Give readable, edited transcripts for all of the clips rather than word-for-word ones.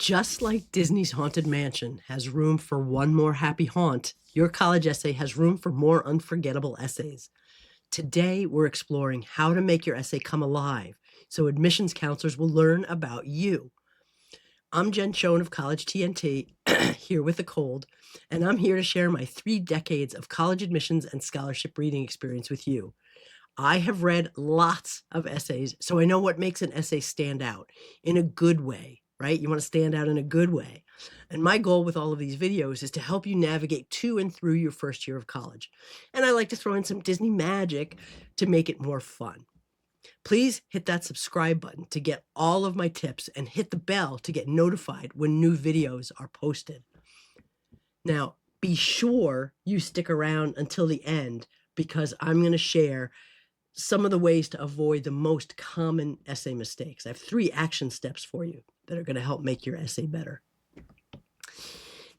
Just like Disney's Haunted Mansion has room for one more happy haunt, your college essay has room for more unforgettable essays. Today, we're exploring how to make your essay come alive so admissions counselors will learn about you. I'm Jen Schoen of College TNT, here with a cold, and I'm here to share my 3 decades of college admissions and scholarship reading experience with you. I have read lots of essays, so I know what makes an essay stand out in a good way, right? You want to stand out in a good way. And my goal with all of these videos is to help you navigate to and through your first year of college. And I like to throw in some Disney magic to make it more fun. Please hit that subscribe button to get all of my tips and hit the bell to get notified when new videos are posted. Now, be sure you stick around until the end because I'm going to share some of the ways to avoid the most common essay mistakes. I have 3 action steps for you that are going to help make your essay better.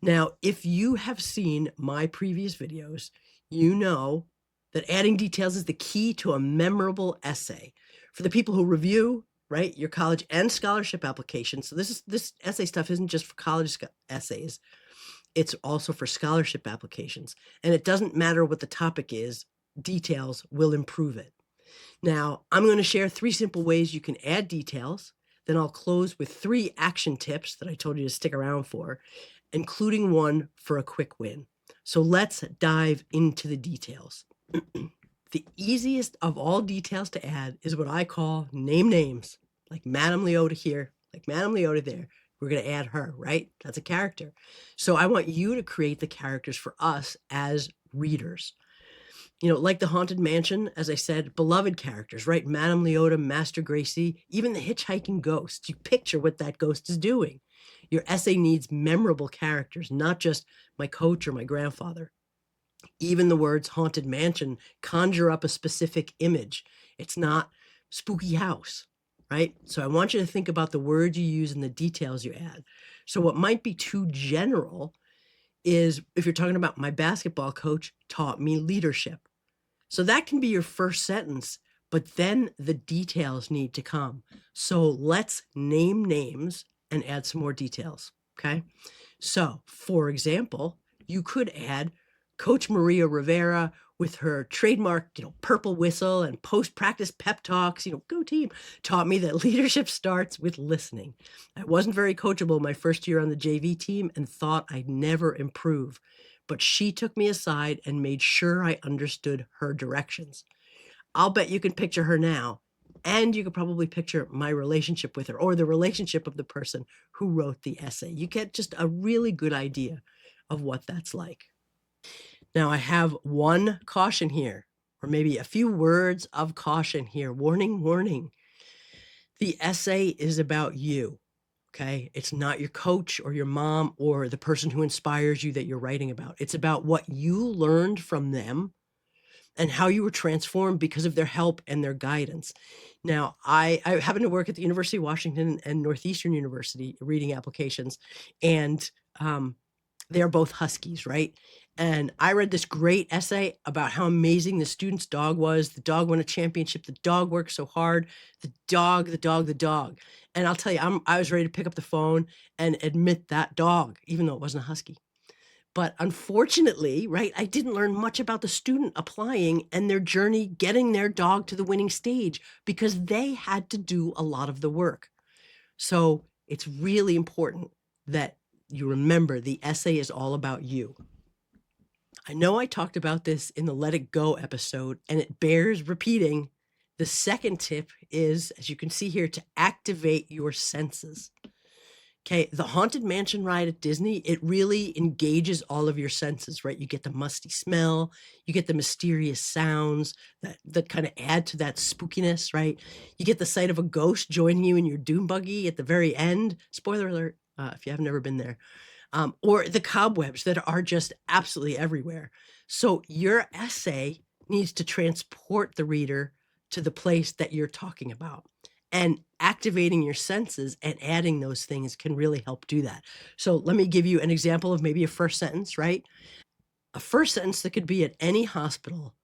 Now, if you have seen my previous videos, you know that adding details is the key to a memorable essay. For the people who review, right, your college and scholarship applications, so this essay stuff isn't just for college essays, it's also for scholarship applications. And it doesn't matter what the topic is, details will improve it. Now, I'm going to share 3 simple ways you can add details. Then I'll close with 3 action tips that I told you to stick around for, including one for a quick win. So let's dive into the details. The easiest of all details to add is what I call name names, like Madame Leota here, like Madame Leota there. We're going to add her, right? That's a character. So I want you to create the characters for us as readers. You know, like the Haunted Mansion, as I said, beloved characters, right? Madame Leota, Master Gracie, even the hitchhiking ghost. You picture what that ghost is doing. Your essay needs memorable characters, not just my coach or my grandfather. Even the words Haunted Mansion conjure up a specific image. It's not spooky house, right? So I want you to think about the words you use and the details you add. So what might be too general is if you're talking about my basketball coach taught me leadership. So that can be your first sentence, but then the details need to come. So let's name names and add some more details, okay? So, for example, you could add Coach Maria Rivera with her trademark, purple whistle and post-practice pep talks, go team, taught me that leadership starts with listening. I wasn't very coachable my first year on the JV team and thought I'd never improve, but she took me aside and made sure I understood her directions. I'll bet you can picture her now, and you could probably picture my relationship with her or the relationship of the person who wrote the essay. You get just a really good idea of what that's like. Now, I have one caution here, or maybe a few words of caution here. Warning, warning. The essay is about you, okay? It's not your coach or your mom or the person who inspires you that you're writing about. It's about what you learned from them and how you were transformed because of their help and their guidance. Now, I happen to work at the University of Washington and Northeastern University reading applications, and they're both Huskies, right? And I read this great essay about how amazing the student's dog was. The dog won a championship. The dog worked so hard. The dog, the dog, the dog. And I'll tell you, I was ready to pick up the phone and admit that dog, even though it wasn't a Husky. But unfortunately, right, I didn't learn much about the student applying and their journey getting their dog to the winning stage because they had to do a lot of the work. So it's really important that you remember the essay is all about you. I know I talked about this in the Let It Go episode, and it bears repeating. The second tip is, as you can see here, to activate your senses. Okay, the Haunted Mansion ride at Disney, it really engages all of your senses, right? You get the musty smell, you get the mysterious sounds that kind of add to that spookiness, right? You get the sight of a ghost joining you in your doom buggy at the very end. Spoiler alert, if you have never been there. Or the cobwebs that are just absolutely everywhere. So your essay needs to transport the reader to the place that you're talking about. And activating your senses and adding those things can really help do that. So let me give you an example of maybe a first sentence, right? A first sentence that could be at any hospital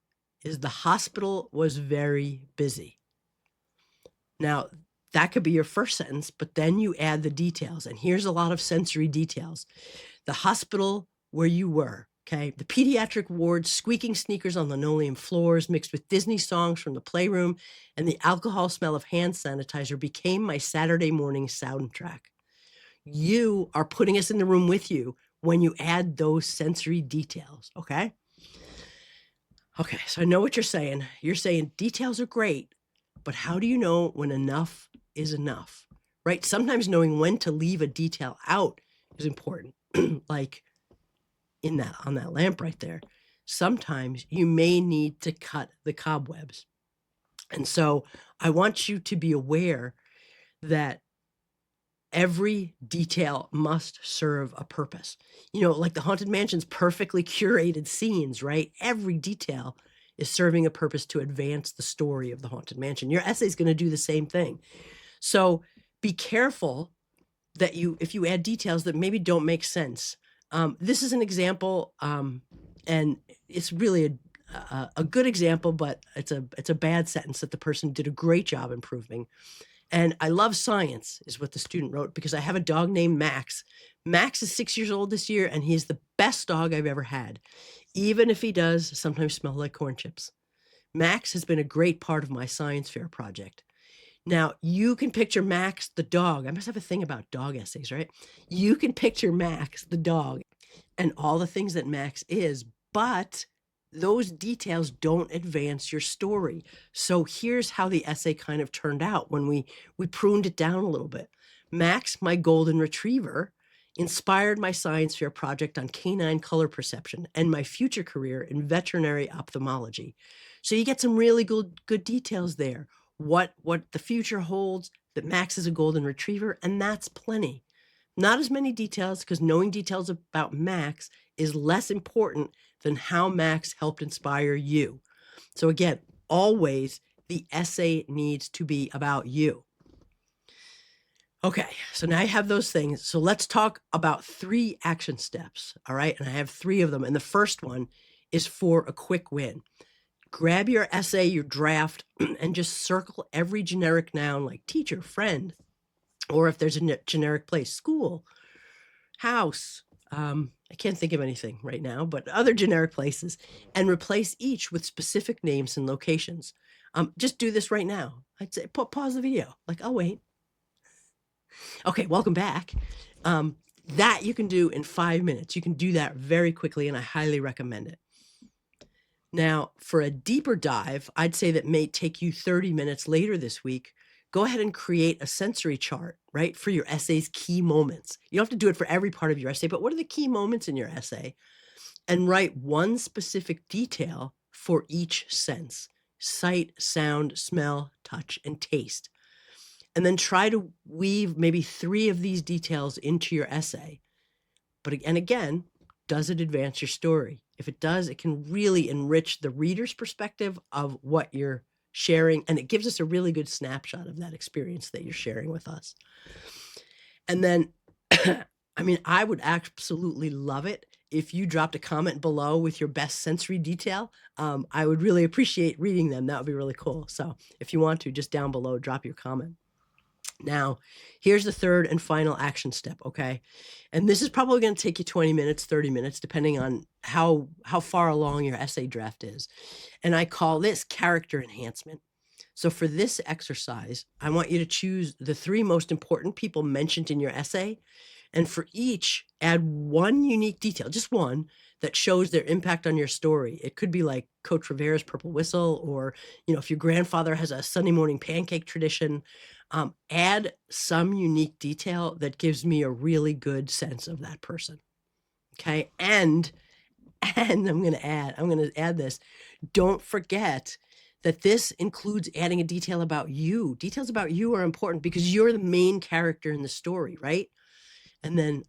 is the hospital was very busy. Now, That could be your first sentence, but then you add the details. And here's a lot of sensory details. The hospital where you were, okay? The pediatric ward, squeaking sneakers on linoleum floors mixed with Disney songs from the playroom, and the alcohol smell of hand sanitizer became my Saturday morning soundtrack. You are putting us in the room with you when you add those sensory details, okay? Okay, so I know what you're saying. You're saying details are great, but how do you know when enough is enough, right? Sometimes knowing when to leave a detail out is important. Like on that lamp right there. Sometimes you may need to cut the cobwebs. And so I want you to be aware that every detail must serve a purpose. You know, like the Haunted Mansion's perfectly curated scenes, right? Every detail is serving a purpose to advance the story of the Haunted Mansion. Your essay is going to do the same thing. So be careful that if you add details that maybe don't make sense. This is an example, and it's really a good example, but it's a bad sentence that the person did a great job improving. And I love science is what the student wrote, because I have a dog named Max. Max is 6 years old this year, and he's the best dog I've ever had, even if he does sometimes smell like corn chips. Max has been a great part of my science fair project. Now, you can picture Max the dog. I must have a thing about dog essays, right? You can picture Max the dog and all the things that Max is, but those details don't advance your story. So here's how the essay kind of turned out when we pruned it down a little bit. Max, my golden retriever, inspired my science fair project on canine color perception and my future career in veterinary ophthalmology. So you get some really good details there. What the future holds, that Max is a golden retriever, and that's plenty. Not as many details, because knowing details about Max is less important than how Max helped inspire you. So again, always the essay needs to be about you. Okay, so now I have those things. So let's talk about 3 action steps, all right? And I have 3 of them. And the first one is for a quick win. Grab your essay, your draft, and just circle every generic noun like teacher, friend, or if there's a generic place, school, house. I can't think of anything right now, but other generic places, and replace each with specific names and locations. Just do this right now. I'd say pause the video. Like, I'll wait. Okay, welcome back. That you can do in 5 minutes. You can do that very quickly, and I highly recommend it. Now, for a deeper dive, I'd say that may take you 30 minutes later this week. Go ahead and create a sensory chart, right, for your essay's key moments. You don't have to do it for every part of your essay, but what are the key moments in your essay? And write one specific detail for each sense: sight, sound, smell, touch, and taste. And then try to weave maybe 3 of these details into your essay. And again, does it advance your story? If it does, it can really enrich the reader's perspective of what you're sharing, and it gives us a really good snapshot of that experience that you're sharing with us. And then, I mean, I would absolutely love it if you dropped a comment below with your best sensory detail. I would really appreciate reading them. That would be really cool. So if you want to, just down below, drop your comment. Now, here's the third and final action step, okay? And this is probably going to take you 20 minutes, 30 minutes, depending on how far along your essay draft is. And I call this character enhancement. So for this exercise, I want you to choose the 3 most important people mentioned in your essay, and for each, add one unique detail, just one, that shows their impact on your story. It could be like Coach Rivera's purple whistle, or, you know, if your grandfather has a Sunday morning pancake tradition. Add some unique detail that gives me a really good sense of that person. Okay, and I'm going to add this. Don't forget that this includes adding a detail about you. Details about you are important because you're the main character in the story, right? And then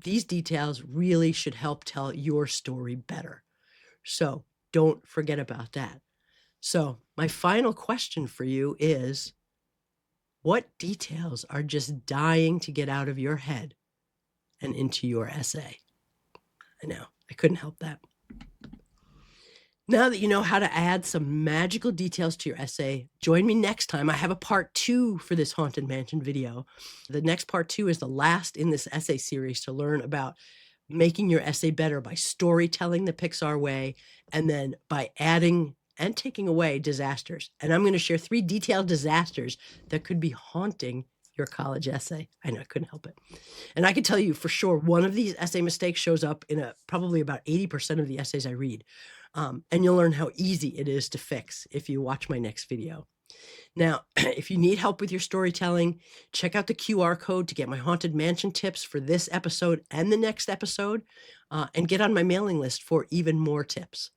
these details really should help tell your story better. So don't forget about that. So my final question for you is, what details are just dying to get out of your head and into your essay? I know, I couldn't help that. Now that you know how to add some magical details to your essay, join me next time. I have a part 2 for this Haunted Mansion video. The next part 2 is the last in this essay series to learn about making your essay better by storytelling the Pixar way, and then by adding and taking away disasters. And I'm going to share 3 detailed disasters that could be haunting your college essay. I know I couldn't help it. And I can tell you for sure, one of these essay mistakes shows up in probably about 80% of the essays I read. And you'll learn how easy it is to fix if you watch my next video. Now, if you need help with your storytelling, check out the QR code to get my Haunted Mansion tips for this episode and the next episode, and get on my mailing list for even more tips.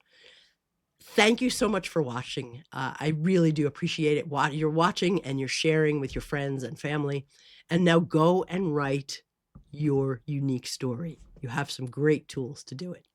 Thank you so much for watching. I really do appreciate it. You're watching and you're sharing with your friends and family. And now go and write your unique story. You have some great tools to do it.